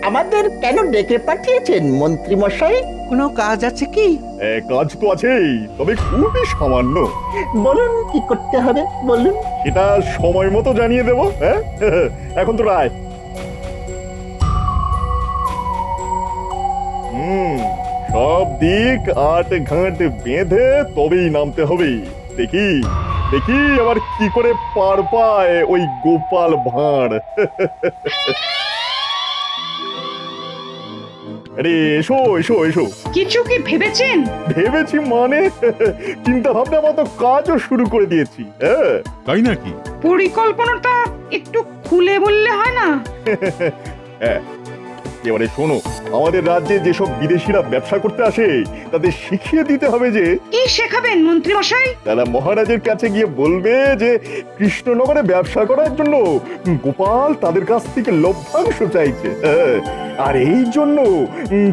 আমাদের কেন ডেকে পাঠিয়েছেন মন্ত্রী মশাই? কোনো কাজ আছে কি? কাজ তো আছেই, তবে খুবই সামান্য। বলুন কি করতে হবে বলুন। সেটা সময় মতো জানিয়ে দেবো। হ্যাঁ, এখন তো রায়। সব দিক আট ঘাট বেঁধে তবেই নামতে হবে। দেখি দেখি আবার কি করে পার পায় ওই গোপাল ভাঁড়। আরে এসো এসো এসো। কিছু কি ভেবেছেন? ভেবেছি মানে চিন্তা ভাবনা মতো কাজও শুরু করে দিয়েছি। হ্যাঁ, তাই নাকি? পরিকল্পনাটা একটু খুলে বললে হয় না? হ্যাঁ, এবারে শোনো, আমাদের রাজ্যে যেসব বিদেশিরা ব্যবসা করতে আসে তাদের শিখিয়ে দিতে হবে যে কি শেখাবেন মন্ত্রী মশাই? তারা মহারাজের কাছে গিয়ে বলবে যে কৃষ্ণনগরে ব্যবসা করার জন্য গোপাল তাদের কাছ থেকে লভ্যাংশ চাইছে। হ্যাঁ, আর এই জন্য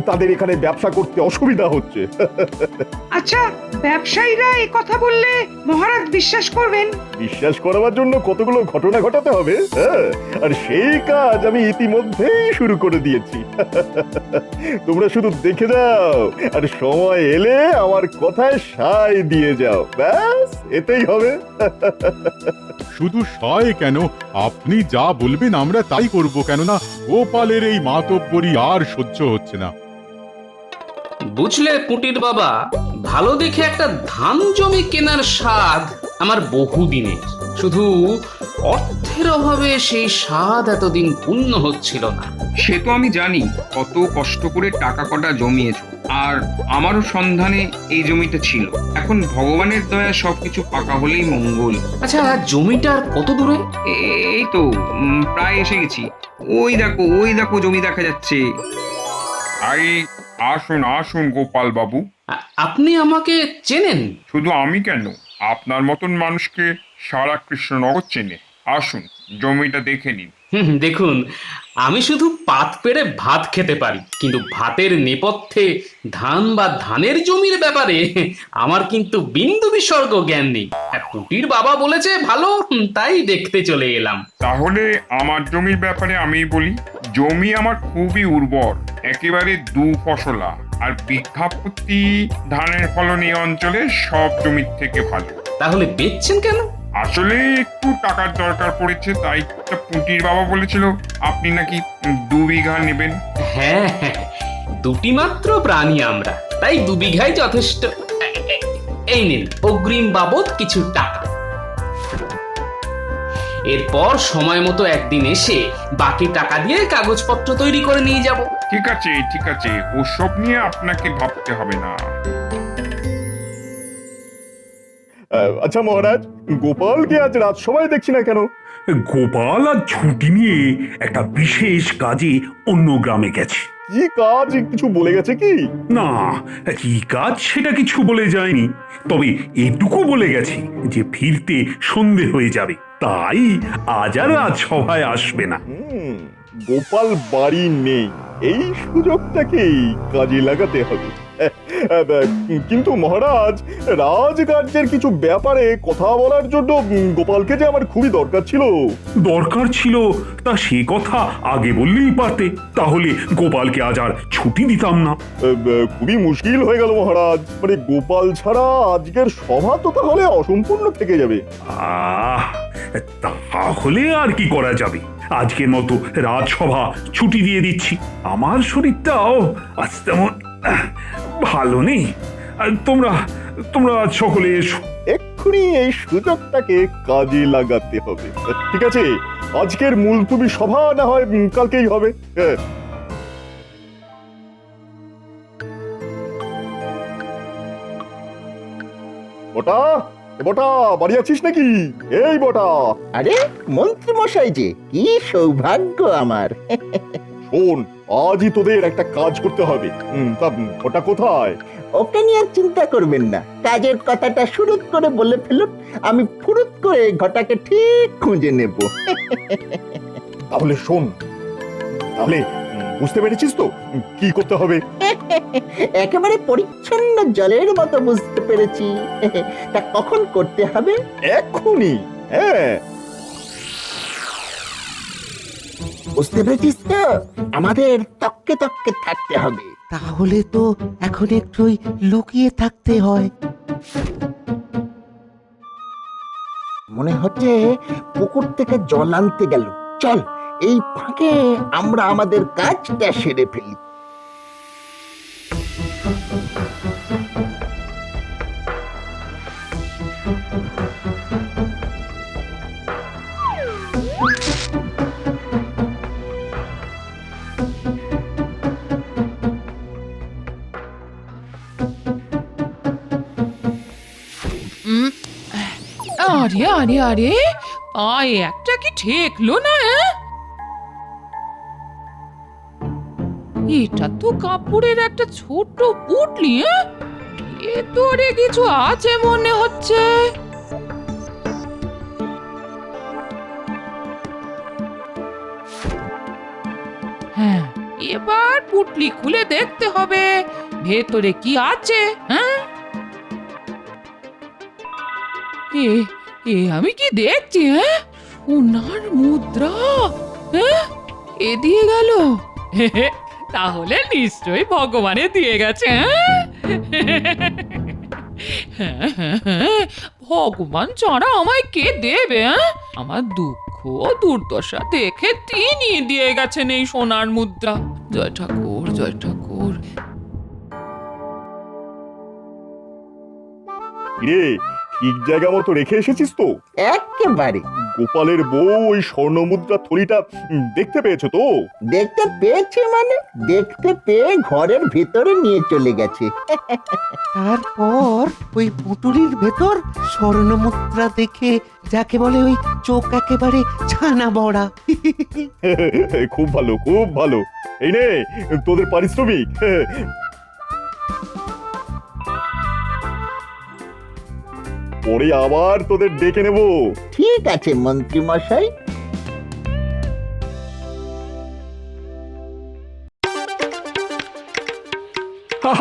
তাদের এখানে ব্যবসা করতে অসুবিধা হচ্ছে। আচ্ছা, ব্যবসায়ীরা এই কথা বললে মহারাজ বিশ্বাস করবেন? বিশ্বাস করাবার জন্য কতগুলো ঘটনা ঘটাতে হবে। হ্যাঁ, আর সেই কাজ আমি ইতিমধ্যেই শুরু করে দিয়েছি। তোমরা শুধু দেখে যাও, আর সময় এলে আমার কথায় সায় দিয়ে যাও, ব্যাস এতেই হবে। শুধু সয় কেন, আপনি যা বলবেন আমরা তাই করব, কেননা গোপালের এই মাতব্বরি আর সহ্য হচ্ছে না। বুঝলে পুটির বাবা, ভালো দেখে একটা ধান জমি কেনার স্বাদ আমার বহুদিনের। শুধু অর্থের অভাবে সেই স্বাদ এতদিন পূর্ণ হচ্ছিল না। সে তো আমি জানি কত কষ্ট করে টাকা কটা জমিয়েছো, আর আমারও সন্ধানে এই জমিটা ছিল। এখন ভগবানের দয়া সবকিছু পাকা হলেই মঙ্গল। আচ্ছা, জমিটার কত দূরে? এই তো প্রায় এসে গেছি। ওই দেখো জমি দেখা যাচ্ছে। আই আসুন আসুন গোপাল বাবু। আপনি আমাকে চেনেন? শুধু আমি কেন, আপনার মতন মানুষকে সারা কৃষ্ণনগর চেনে। আসুন জমিটা দেখে নিন। দেখুন, আমি শুধু পাত পেড়ে ভাত খেতে পারি, কিন্তু ভাতের নেপথ্যে ধান বা ধানের জমির ব্যাপারে আমার কিন্তু বিন্দু বিসর্গ জ্ঞান নেই। পুটির বাবা বলেছে ভালো, তাই দেখতে চলে এলাম। তাহলে আমার জমির ব্যাপারে আমি বলি। জমি আমার খুবই উর্বর, একেবারে দু ফসলা, আর বিঘা প্রতি ধানের ফলন এই অঞ্চলে সব জমির থেকে ভালো। তাহলে বেচছেন কেন? আসলে একটু টাকার দরকার পড়েছে, তাই পুটির বাবা বলেছিল আপনি নাকি 2 বিঘা নেবেন। হ্যাঁ হ্যাঁ, দুটি মাত্র প্রাণী আমরা, তাই 2 বিঘাই যথেষ্ট। এই নিন অগ্রিম বাবদ কিছু টাকা। এরপর সময় মতো একদিন এসে বাকি টাকা দিয়ে কাগজপত্র তৈরি করে নিয়ে যাব। ঠিক আছে ঠিক আছে, ওসব নিয়ে আপনাকে ভাবতে হবে না। আচ্ছা মহারাজ, গোপালকে আজ রাজসভায় দেখছি না কেন? গোপাল আর ছুটি নিয়ে একটা বিশেষ কাজে অন্য গ্রামে গেছে। কি কাজ কিছু বলে গেছে কি? না, কি কাজ সেটা কিছু বলে যায়নি, তবে এটুকু বলে গেছে যে ফিরতে সন্ধে হয়ে যাবে, তাই আজ আর রাজসভায় আসবে না। গোপাল বাড়ি নেই, এই সুযোগটাকেই কাজে লাগাতে হবে। কিন্তু মহারাজ, রাজকার্যের কিছু ব্যাপারে কথা বলার জন্য গোপালকে যে আমার খুবই দরকার ছিল। দরকার ছিল তা সে কথা আগে বললেই পারতে, তাহলে গোপালকে আজ আর ছুটি দিতাম না। খুবই মুশকিল হয়ে গেল মহারাজ, মানে গোপাল ছাড়া আজকের সভা তো তাহলে অসম্পূর্ণ থেকে যাবে। তাহলে আর কি করা যাবে, আজকের মতো রাজসভা ছুটি দিয়ে দিচ্ছি। আমার শরীরটাও আজ তেমন ভালো নেই। তোমরা তোমরা সকলে এসো। এক্ষুনি এই সুযোগটাকে কাজে লাগাতে হবে। ঠিক আছে, আজকের মুলতুবি সভা না হয় কালকেই হবে। বটা, বটা বাড়ি আছিস নাকি? এই বটা। আরে মন্ত্রী মশাই যে, কি সৌভাগ্য আমার। শোন, আজই তোদের একটা কাজ করতে হবে। তা ওটা কোথায়? ওকে নিয়ে চিন্তা করবেন না, কাজের কথাটা শুরু করে বলে ফেলুন, আমি ফুরুত করে ঘটাকে ঠিক খুঁজে নেব। তাহলে শোন, তাহলে বুঝতে পেরেছিস তো কি করতে হবে? একেবারে পরিচ্ছন্ন জলের মতো বুঝতে পেরেছি। তা কখন করতে হবে? এক্ষুনি। হ্যাঁ। বুঝতে পেরেছিস তো? আমাদের তককে তককে থাকতে হবে। তাহলে তো এখন একটুই লুকিয়ে থাকতে হয়। মনে হচ্ছে পুকুর থেকে জল আনতে গেল। চল, এই ফাঁকে আমরা আমাদের কাজটা সেরে ফেলি। আরে আরে আরে পায়ে একটা কি ঠেকলো না? এটা তো কাপড়ের একটা ছোট পুটলি। ভেতরে কিছু আছে মনে হচ্ছে। হ্যাঁ, এবার পুটলি খুলে দেখতে হবে ভেতরে কি আছে। হ্যাঁ, আমি কি দেখছি? সোনার মুদ্রা এ দিয়ে গেল। তাহলে নিশ্চয়ই ভগবানে দিয়ে গেছে। ভগবান ছাড়া আমায় কে দেবে? আমার দুঃখ দুর্দশা দেখে তিনি দিয়ে গেছেন এই সোনার মুদ্রা। জয় ঠাকুর, জয় ঠাকুর। রে, ঠিক জায়গা মতো রেখে এসেছিস তো? একেবারে। গোপালের বউ ওই স্বর্ণ মুদ্রা থলিটা দেখতে পেয়েছো তো? দেখতে পেয়েছে মানে? দেখতে পেয়ে ঘরের ভিতরে নিয়ে চলে গেছে। তারপর ওই পুটুলির ভেতর স্বর্ণ মুদ্রা দেখে যাকে বলে ওই চোখ একেবারে ছানা বড়া। খুব ভালো, খুব ভালো। এই নে তোদের পারিশ্রমিক। পরে আবার তোদের ডেকে নেব। ঠিক আছে মন্ত্রী মশাই।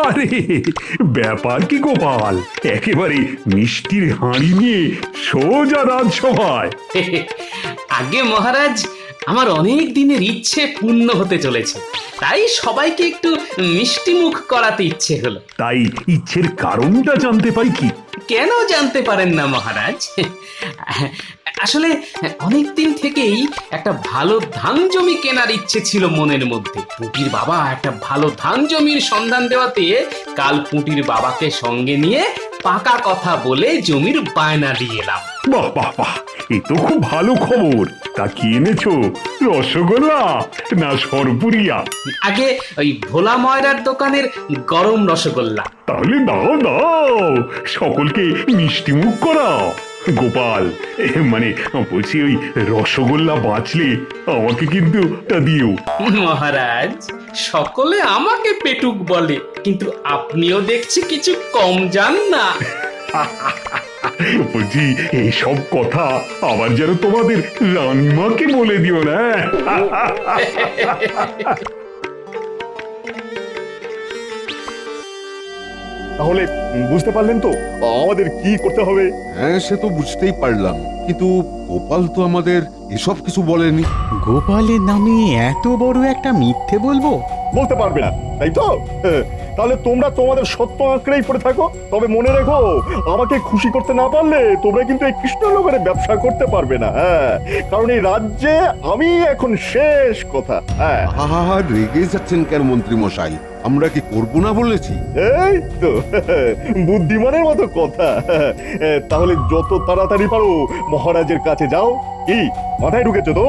আরে ব্যাপার কি গোপাল, একেবারে মিষ্টির হাঁড়ি নিয়ে সোজা রাজসভায়। আগে মহারাজ, আমার অনেক দিনের ইচ্ছে পূর্ণ হতে চলেছে, তাই সবাইকে একটু মিষ্টি মুখ করাতে ইচ্ছে হলো। তাই ইচ্ছের কারণটা জানতে পাই কি? কেন জানতে পারেন না মহারাজ? আসলে অনেক দিন থেকেই একটা ভালো ধান জমি কেনার ইচ্ছে ছিল মনের মধ্যে। পুঁটির বাবা একটা ভালো ধান জমির সন্ধান দেওয়াতে কাল পুঁটির বাবাকে সঙ্গে নিয়ে পাকা কথা বলে জমির বায়না দিয়ে এলাম। বাহ বাহ বাহ, এ তো খুব ভালো খবর। তা কি এনেছো, রসগোল্লা না সরপুরিয়া? আগে ওই ভোলা ময়রার দোকানের গরম রসগোল্লা। তাহলে দাও দাও, সকলকে মিষ্টি মুখ করাও। গোপাল, মানে বলছি ওই রসগোল্লা বাঁচলে আমাকে কিন্তু তা দিও। মহারাজ, সকলে আমাকে পেটুক বলে, কিন্তু আপনিও দেখছি কিছু কম যান না। বলছি এইসব কথা আবার যেন তোমাদের রানীমাকে বলে দিও না। তাহলে বুঝতে পারলেন তো আমাদের কি করতে হবে? হ্যাঁ, সে তো বুঝতেই পারলাম, কিন্তু গোপাল তো আমাদের এসব কিছু বলেনি। গোপালের নামে এত বড় একটা মিথ্যে বলবো? বলতে পারবে না, তাই তো? তাহলে তোমরা তোমাদের সত্য আঁকড়েই পড়ে থাকো। তবে মনে রেখো, আমাকে খুশি করতে না পারলে তোমরা কিন্তু এই কৃষ্ণনগরে ব্যবসা করতে পারবে না। হ্যাঁ, কারণ এই রাজ্যে আমি এখন শেষ কথা। হ্যাঁ, আহা, রেগে যাচ্ছেন কেন মন্ত্রী মশাই? আমরা কি করবো না বলেছি? এই তো বুদ্ধিমানের মতো কথা। তাহলে যত তাড়াতাড়ি পারো মহারাজের কাছে যাও। কি মাথায় ঢুকেছো তো?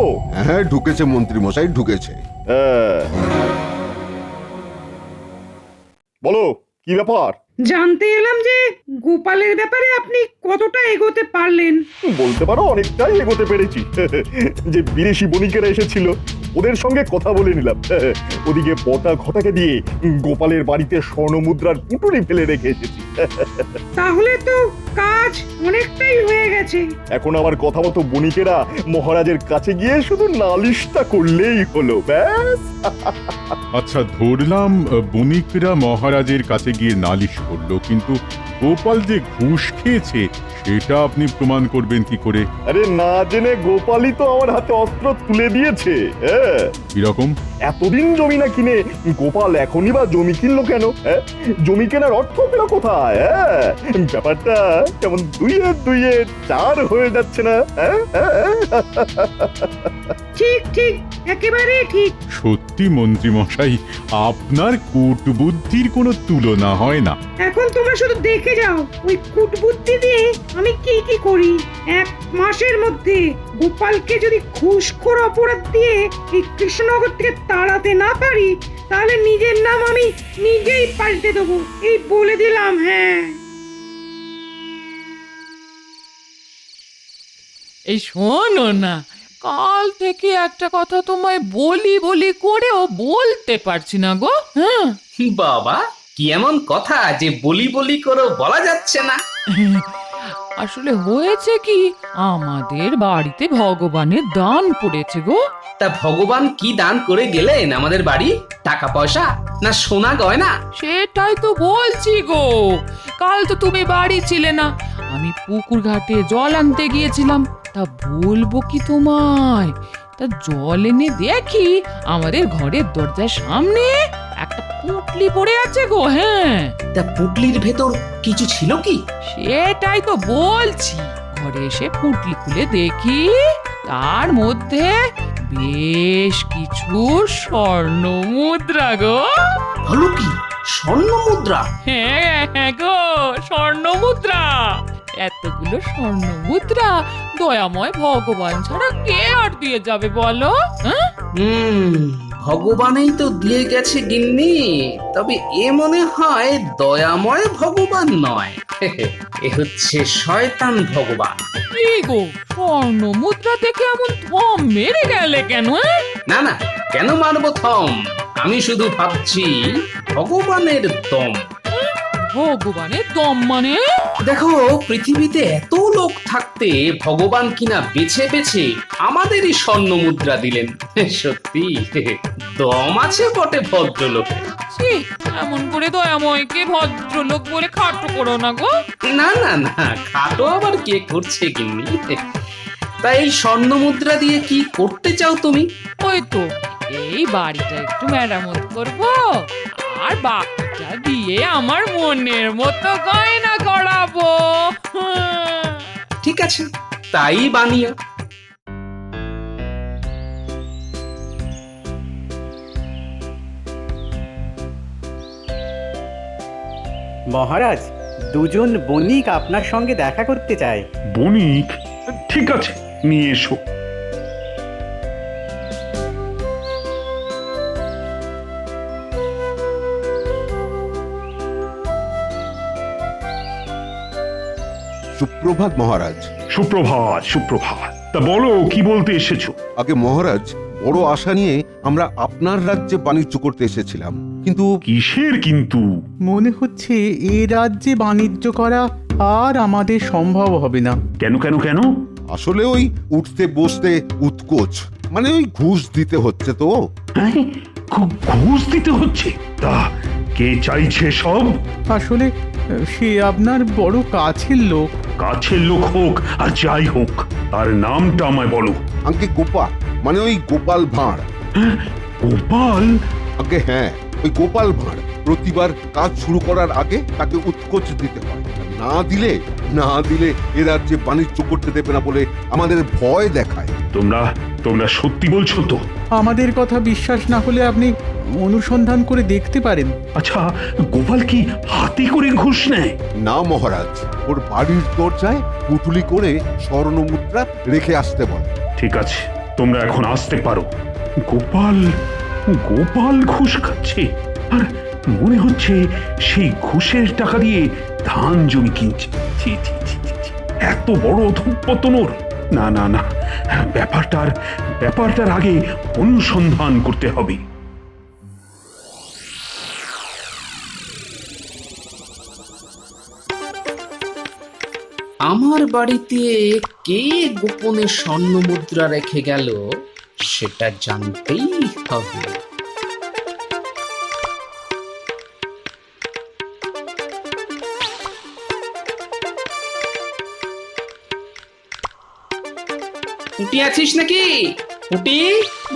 হ্যাঁ, ঢুকেছে মন্ত্রী মশাই, ঢুকেছে। বলো কি ব্যাপার? জানতে এলাম যে গোপালের ব্যাপারে আপনি কতটা এগোতে পারলেন। বলতে পারো অনেকটাই এগোতে পেরেছি। যে বিদেশি বণিকেরা এসেছিল ওদের সঙ্গে কথা বলে নিলাম। ওদিকে পটা ঘটাকে দিয়ে গোপালের বাড়িতে স্বর্ণ মুদ্রার পুটুলি ফেলে রেখে এসেছি। তাহলে তো কাজ অনেকটাই হয়ে গেছে। এখন আমার কথা মতো বণিকেরা মহারাজের কাছে গিয়ে শুধু নালিশটা করলেই হলো, ব্যাস। আচ্ছা, ধরলাম বণিকরা মহারাজের কাছে গিয়ে নালিশ করলো, কিন্তু গোপাল যে ঘুষ খেয়েছে সেটা আপনি প্রমাণ করবেন কি করে? আরে না জেনে গোপালই তো আমার হাতে অস্ত্র তুলে দিয়েছে। হ্যাঁ, কিরকম? এতদিন জমি না কিনে গোপাল এখনই বা জমি কিনলো কেন? হ্যাঁ, জমি কেনার অর্থ পেল কোথায়? হ্যাঁ, ব্যাপারটা কেমন দুইয়ে দুইয়ে চার হয়ে যাচ্ছে না? হ্যাঁ, ঠিক ঠিক, একেবারে ঠিক। সত্যি মন্ত্রী মশাই, আপনার কূটবুদ্ধির কোনো তুলনা হয় না। এখন তোমরা শুধু দেখে যাও ওই কূটবুদ্ধি দিয়ে আমি কি কি করি। 1 মাসের মধ্যে গোপালকে যদি ঘুষখোর অপরাধ দিয়ে এই কৃষ্ণনগর থেকে তাড়াতে না পারি, তাহলে নিজের নাম আমি নিজেই পাল্টে দেবো, এই বলে দিলাম। হ্যাঁ, এই শোনো না, কাল থেকে একটা কথা তোমায় বলি বলি করেও বলতে পারছি না গো। হ্যাঁ, বাবা, কি এমন কথা যে বলি বলি করে বলা যাচ্ছে না? আসলে হয়েছে কি, আমাদের বাড়িতে ভগবানের দান পড়েছে গো। তা ভগবান কি দান করে গেলেন আমাদের বাড়ি? টাকা পয়সা না সোনা গয়না? সেটাই তো বলছি গো, কাল তো তুমি বাড়ি ছিলে না, আমি পুকুর ঘাটে জল আনতে গিয়েছিলাম। তা বলবো কি তোমায়, তা জল এনে দেখি আমাদের ঘরের দরজার সামনে একটা পুটলি পড়ে আছে গো। হ্যাঁ, তা পুটলির ভেতর কিছু ছিল কি? সেটাই তো বলছি। ঘরে এসে পুটলি খুলে দেখি তার মধ্যে বেশ কিছু স্বর্ণ মুদ্রা গো। হলো কি, স্বর্ণ মুদ্রা? হ্যাঁ হ্যাঁ গো, স্বর্ণ মুদ্রা। এতগুলো স্বর্ণ মুদ্রা দয়াময় ভগবান ছাড়া কে আর দিয়ে যাবে বলো? হ্যাঁ, ভগবানই তো দিয়ে গেছে গিন্নি, তবে এ মনে হয় দয়াময় ভগবান নয়, এ হচ্ছে শয়তান ভগবান। কি গো, স্বর্ণ মুদ্রা দেখে এমন থম মেরে গেলে কেন? না না, কেন মারবো থম? আমি শুধু ভাবছি ভগবানের দম। ভগবানের দম মানে? দেখো, পৃথিবীতে এত লোক থাকতে ভগবান কিনা বেছে বেছে আমাদেরই স্বর্ণ মুদ্রা দিলেন। সত্যি দম আছে বটে ভদ্রলোকে। ছি, এমন করে দয়াময়কে ভদ্রলোক বলে খাটো করো না গো। না না না, খাটো আবার কে করছে গিন্নি? তাই এই স্বর্ণ মুদ্রা দিয়ে কি করতে চাও তুমি? ওই তো এই বাড়িটা একটু মেরামত করবো, আর বাকিটা দিয়ে আমার মনের মতো গয়না করাবো। ঠিক আছে, তাই বানিও। মহারাজ, দুজন বণিক আপনার সঙ্গে দেখা করতে চায়। বণিক? ঠিক আছে, নিয়ে এসো। সুপ্রভাত মহারাজ। সুপ্রভাত, সুপ্রভাত। তা বলো, কি বলতে এসেছো? আগে মহারাজ, বড় আশা নিয়ে আমরা আপনার রাজ্যে বাণিজ্য করতে এসেছিলাম, কিন্তু কিসের কিন্তু? মনে হচ্ছে এ রাজ্যে বাণিজ্য করা আর আমাদের সম্ভব হবে না। কেন কেন কেন? আসলে ওই উঠতে বসতে উৎকোচ, মানে ওই ঘুষ দিতে হচ্ছে তো। হ্যাঁ, ঘুষ দিতে হচ্ছে? তা কে চাইছে সব? আসলে সে আপনার বড় কাছের লোক। কাছের লোক হোক আর যাই হোক, তার নামটা আমায় বলো। আগে গোপাল, মানে ওই গোপাল ভাঁড়। হ্যাঁ, গোপাল? আগে হ্যাঁ, ওই গোপাল ভাঁড় প্রতিবার কাজ শুরু করার আগে তাকে উৎকোচ দিতে হয়। না দিলে এ রাজ্যে বাণিজ্য করতে দেবে না বলে আমাদের ভয় দেখায়। তোমরা সত্যি বলছো তো? আমাদের কথা বিশ্বাস না হলে আপনি অনুসন্ধান করে দেখতে পারেন। আচ্ছা, গোপাল কি হাতে করে ঘুষ নেয়? না মহারাজ, ওর বাড়ির দরজায় পুটুলি করে স্বর্ণ মুদ্রা রেখে আসতে বলে। ঠিক আছে, তোমরা এখন আসতে পারো। গোপাল ঘুষ খাচ্ছে, আর মনে হচ্ছে সেই ঘুষের টাকা দিয়ে ধান জমি কিনছে। ছি ছি ছি ছি ছি, এত বড় অধঃপতন ওর! না না না, ব্যাপারটার আগে অনুসন্ধান করতে হবে। আমার বাড়িতে কে গোপনে স্বর্ণ মুদ্রা রেখে গেল সেটা জানতেই হবে। পুটি আছিস নাকি? পুটি,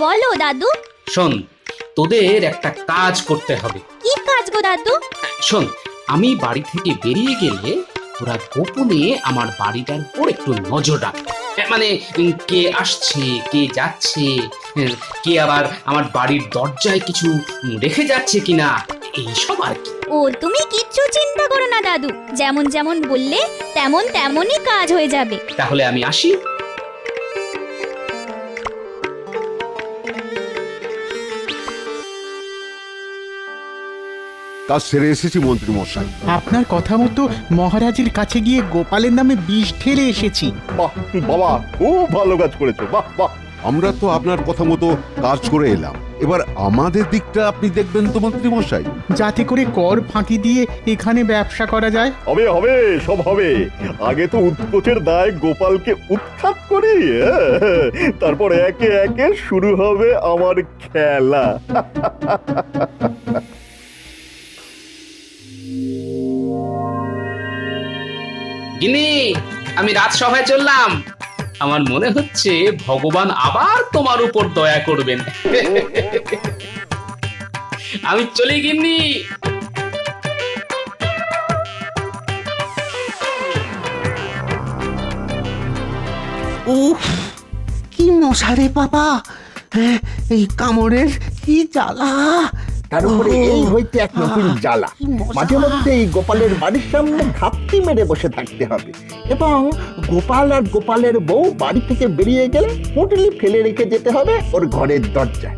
বলো দাদু। শোন, তোদের একটা কাজ করতে হবে। কি কাজ গো দাদু? শোন, আমি বাড়ি থেকে বেরিয়ে গেলে তোরা গোপনে আমার বাড়িটার উপর একটু নজর রাখ। মানে কে আসছে, কে যাচ্ছে, কে আবার আমার বাড়ির দরজায় কিছু রেখে যাচ্ছে কিনা, এইসব আর কি। ও তুমি কিচ্ছু চিন্তা করো না দাদু, যেমন যেমন বললে তেমন তেমনই কাজ হয়ে যাবে। তাহলে আমি আসি। কাজ সেরে এসেছি মন্ত্রী মশাই। আপনার কথা মতো মহারাজের কাছে গিয়ে গোপালের নামে বিষ ঢেলে এসেছি। বাহ বাবা, খুব ভালো কাজ করেছো, বাহ বাহ। আমরা তো আপনার কথা মতো কাজ করে এলাম, এবার আমাদের দিকটা আপনি দেখবেন তো মন্ত্রী মশাই। যাতে করে কর ফাঁকি দিয়ে এখানে ব্যবসা করা যায়। হবে হবে, সব হবে। আগে তো উৎকোচের দায় গোপালকে উৎখাত করি, তারপর একে একে শুরু হবে আমার খেলা। গিনি, আমি রাজসভায় চললাম। আমার মনে হচ্ছে ভগবান আবার তোমার উপর দয়া করবেন। আমি চলি গিন্নি। উফ, কি মশারে বাবা, এই কামড়ের কি জ্বালা। তার উপরে এই হইতে এক নতুন জ্বালা। মাঝে মধ্যে এই গোপালের বাড়ির সামনে ঘাপটি মেরে বসে থাকতে হবে, এবং গোপাল আর গোপালের বউ বাড়ি থেকে বেরিয়ে গেলে পুঁটলি ফেলে রেখে যেতে হবে ওর ঘরের দরজায়।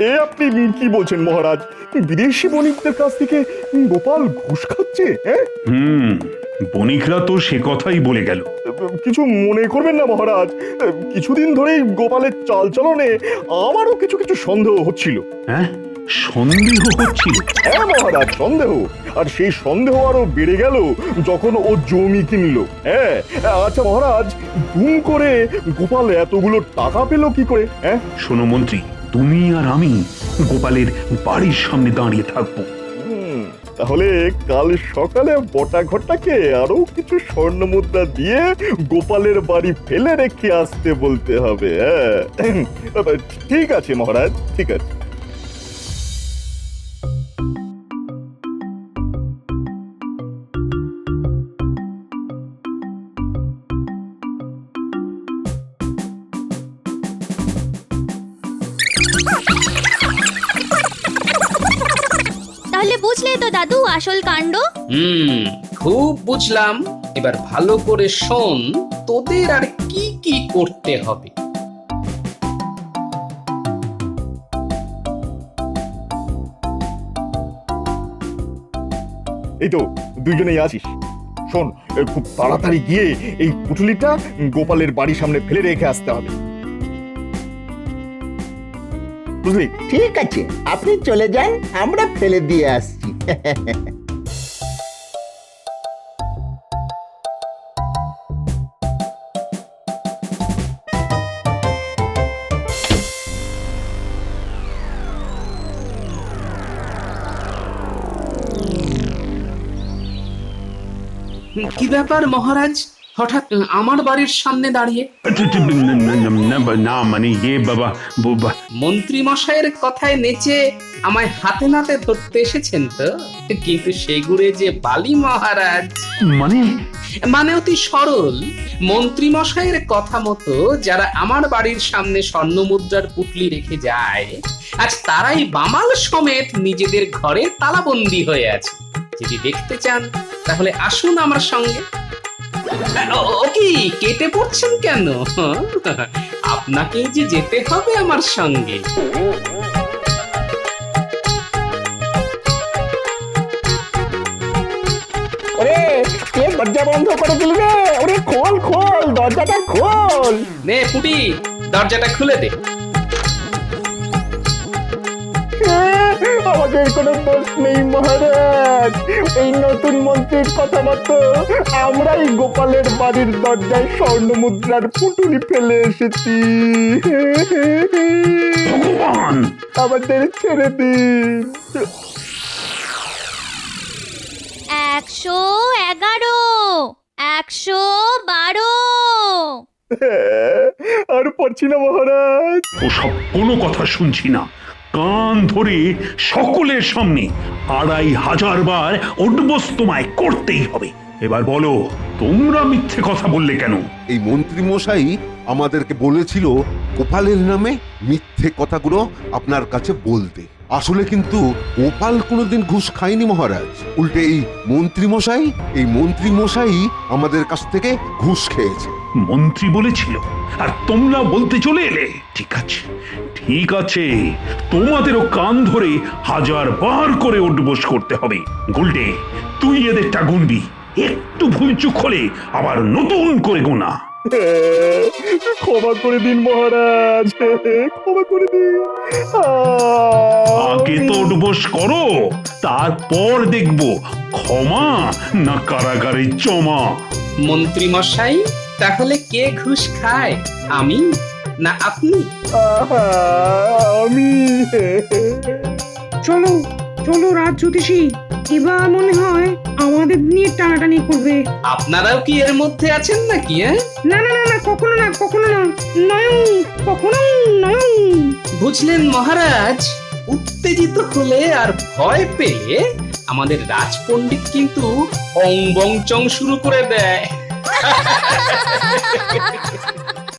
এ আপনি কি বলছেন মহারাজ? বিদেশি বণিকদের কাছ থেকে গোপাল ঘুষ খাচ্ছে? বণিকরা তো সে কথাই বলে গেল। কিছু মনে করবেন না মহারাজ, কিছুদিন ধরেই গোপালের চালচলনে আমারও কিছু কিছু সন্দেহ হচ্ছিল। হ্যাঁ, সন্দেহ হচ্ছিল? হ্যাঁ মহারাজ, সন্দেহ। আর সেই সন্দেহ আরো বেড়ে গেল যখন ও জমি কিনলো। হ্যাঁ, আচ্ছা মহারাজ, দুম করে গোপাল এতগুলো টাকা পেল কি করে? হ্যাঁ, শোনো মন্ত্রী, তুমি আর আমি গোপালের বাড়ির সামনে দাঁড়িয়ে থাকবো। তাহলে কাল সকালে বটা ঘটাকে আরো কিছু স্বর্ণ মুদ্রা দিয়ে গোপালের বাড়ি ফেলে রেখে আসতে বলতে হবে। ঠিক আছে মহারাজ, ঠিক আছে। তাহলে বুঝলে তো দাদু আসল কাণ্ড? খুব বুঝলাম। এবার ভালো করে শোন, তোদের আর কি কি করতে হবে। এই তো দুইজনেই আছিস। শোন, খুব তাড়াতাড়ি গিয়ে এই পুটুলিটা গোপালের বাড়ির সামনে ফেলে রেখে আসতে হবে, বুঝলি? ঠিক আছে, আপনি চলে যান, আমরা ফেলে দিয়ে আসছি। কি ব্যাপার মহারাজ, হঠাৎ আমার বাড়ির সামনে দাঁড়িয়ে? না মানে বাবা, মন্ত্রী মশাইয়ের কথায় নেচে আমায় হাতে নাতে ধরতে এসেছেন তো? কিন্তু সেগুড়ে যে বালি মহারাজ। মানে অতি সরল। মন্ত্রী মশাইয়ের কথা মতো যারা আমার বাড়ির সামনে স্বর্ণ মুদ্রার পুটলি রেখে যায়, আজ তারাই বামাল সমেত নিজেদের ঘরে তালাবন্দি হয়ে আছে। যদি দেখতে চান তাহলে আসুন আমার সঙ্গে। ও কি কেটে পড়ছেন কেন? আপনাকেই যে যেতে হবে আমার সঙ্গে। ওরে দরজা বন্ধ করে দিলি রে, ওরে খোল খোল, দরজাটা খোল। নে পুটি, দরজাটা খুলে দে। আমাদের কোনো দোষ নেই মহারাজ, এই নতুন মন্ত্রীর কথা মতো আমরাই গোপালের বাড়ির দরজায় স্বর্ণ মুদ্রার পুঁটুলি ফেলে এসেছি। ভগবান! আমাদের ছেড়ে দিন। 111, 112। আর পারছি না মহারাজ। ওসব কোনো কথা শুনছি না। কান ধরে সকলের সামনে 2500 বার উঠবস তোমায় করতেই হবে। এবার বলো, তোমরা মিথ্যে কথা বললে কেন? এই মন্ত্রী মশাই আমাদেরকে বলেছিল গোপালের নামে মিথ্যে কথাগুলো আপনার কাছে বলতে। আসলে কিন্তু গোপাল কোনোদিন ঘুষ খায়নি মহারাজ, উল্টে এই মন্ত্রী মশাই আমাদের কাছ থেকে ঘুষ খেয়েছে। মন্ত্রী বলেছিল আর তোমরা বলতে চলে এলে? ঠিক আছে, ঠিক আছে, তোমাদেরও কান ধরে 1000 বার করে উঠবস করতে হবে। গুলটে, তুই এদেরটা গুনবি, একটু ভুলচুক হলে আবার নতুন করে গোনা। ক্ষমা করে দিন মহারাজ, ক্ষমা করে দিন। আগে তো উঠবস করো, তারপর দেখবো ক্ষমা না কারাগারে জমা। মন্ত্রী মশাই, তাহলে কে ঘুষ খায়, আমি না আপনি? আমি। চলো চলো রাজ জ্যোতিষী, এবার মনে হয় আমাদের নিয়ে টানাটানি করবে। আপনারাও কি এর মধ্যে আছেন নাকি? না না না না, কখনো না, কখনো না, নয়ন, কখনো নয়ন। বুঝলেন মহারাজ, উত্তেজিত হলে আর ভয় পেলে আমাদের রাজপণ্ডিত কিন্তু অং বং চং শুরু করে দেয়।